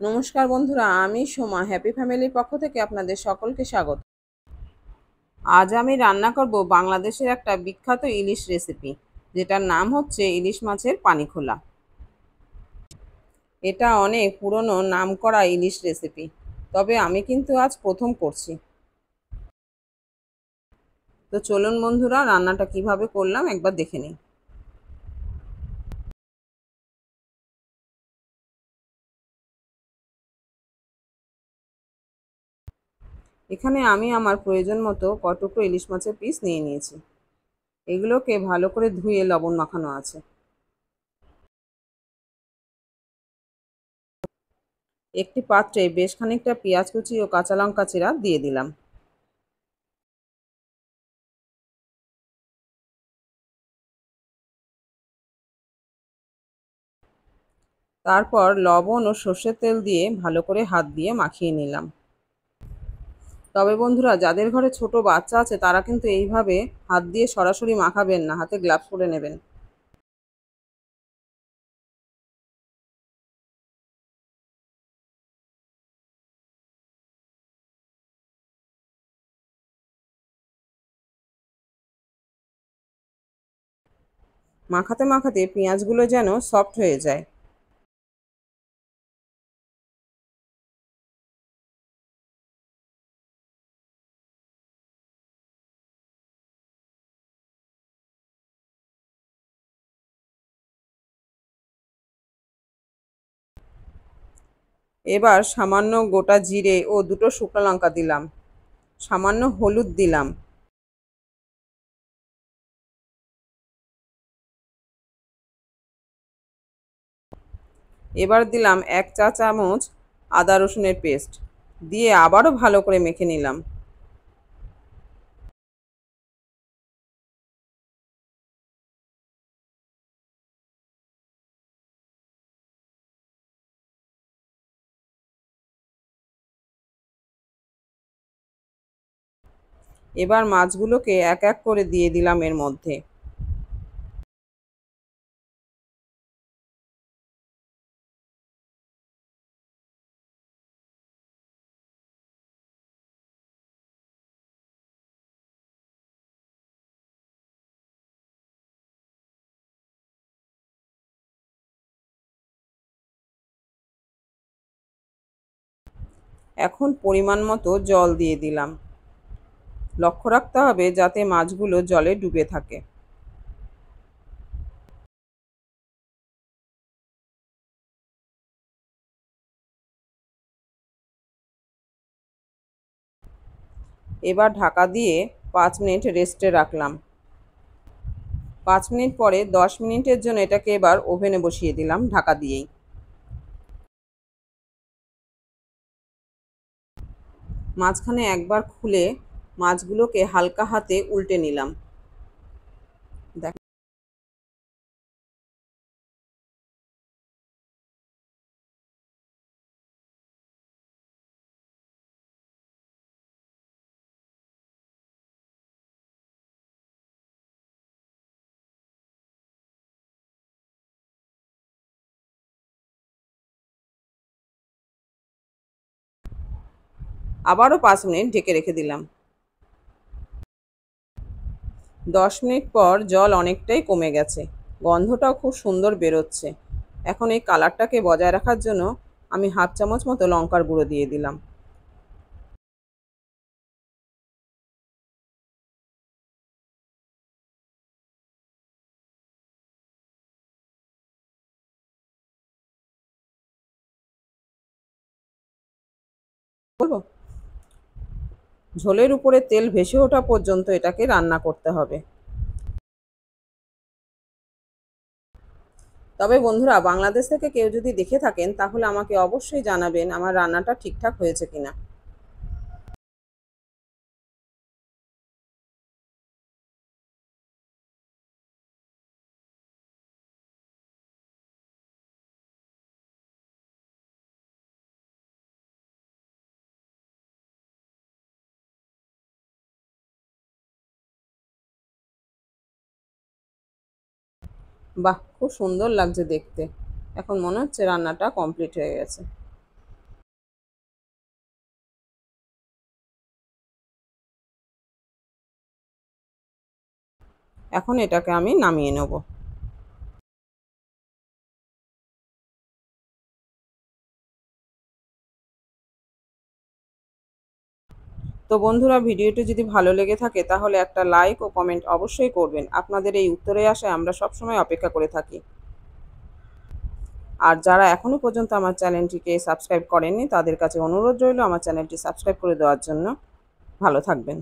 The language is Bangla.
নমস্কার বন্ধুরা, আমি সোমা হ্যাপি ফ্যামিলির পক্ষ থেকে আপনাদের সকলকে স্বাগত। আজ আমি রান্না করব বাংলাদেশের একটা বিখ্যাত ইলিশ রেসিপি, যেটার নাম হচ্ছে ইলিশ মাছের পানিখোলা। এটা অনেক পুরনো নামকরা ইলিশ রেসিপি, তবে আমি কিন্তু আজ প্রথম করছি। তো চলুন বন্ধুরা, রান্নাটা কিভাবে করলাম একবার দেখে নিই। এখানে আমি আমার প্রয়োজন মতো কটুকরো ইলিশ মাছের পিস নিয়ে নিয়েছি। এগুলোকে ভালো করে ধুয়ে লবণ মাখানো আছে। একটি পাত্রে বেশ খানিকটা পেঁয়াজ কুচি ও কাঁচা লঙ্কা চিরা দিয়ে দিলাম। তারপর লবণ ও সর্ষের তেল দিয়ে ভালো করে হাত দিয়ে মাখিয়ে নিলাম। তবে বন্ধুরা, যাদের ঘরে ছোট বাচ্চা আছে তারা কিন্তু এইভাবে হাত দিয়ে সরাসরি মাখাবেন না, হাতে গ্লাভস পরে নেবেন। মাখাতে মাখাতে পেঁয়াজগুলো যেন সফট হয়ে যায়। এবার সামান্য গোটা জিরে ও দুটো শুকনো লঙ্কা দিলাম। সামান্য হলুদ দিলাম। এবার দিলাম 1 চা চামচ আদা রসুনের পেস্ট, দিয়ে আবারও ভালো করে মেখে নিলাম। এবার মাছগুলোকে এক এক করে দিয়ে দিলাম এর মধ্যে। এখন পরিমাণ মতো জল দিয়ে দিলাম। লক্ষ্য রাখতে হবে যাতে মাছগুলো জলে ডুবে থাকে। এবার ঢাকা দিয়ে 5 মিনিট রেস্টে রাখলাম। 5 মিনিট পরে 10 মিনিটের জন্য এটাকে এবার ওভেনে বসিয়ে দিলাম ঢাকা দিয়েই। মাঝখানে একবার খুলে মাছগুলোকে হালকা হাতে উল্টে নিলাম। দেখ, আবারও 5 মিনিট ঢেকে রেখে দিলাম। 10 মিনিট পর জল অনেকটাই কমে গেছে, গন্ধটাও খুব সুন্দর বেরোচ্ছে। এখন এই কালারটাকে বজায় রাখার জন্য আমি 1/2 চামচ মতো লঙ্কার গুঁড়ো দিয়ে দিলাম। বলবো, ঝোলের উপরে তেল ভেসে ওঠা পর্যন্ত এটাকে রান্না করতে হবে। তবে বন্ধুরা, বাংলাদেশ থেকে কেউ যদি দেখে থাকেন তাহলে আমাকে অবশ্যই জানাবেন আমার রান্নাটা ঠিকঠাক হয়েছে কিনা। বাহ, খুব সুন্দর লাগছে দেখতে। এখন মনে হচ্ছে রান্নাটা কমপ্লিট হয়ে গেছে। এখন এটাকে আমি নামিয়ে নেব। তো বন্ধুরা, ভিডিওটি যদি ভালো লেগে থাকে তাহলে একটা লাইক ও কমেন্ট অবশ্যই করবেন। আপনাদের এই উত্তরে আসায় আমরা সবসময় অপেক্ষা করে থাকি। আর যারা এখনও পর্যন্ত আমার চ্যানেলটিকে সাবস্ক্রাইব করেননি তাদের কাছে অনুরোধ রইল আমার চ্যানেলটি সাবস্ক্রাইব করে দেওয়ার জন্য। ভালো থাকবেন।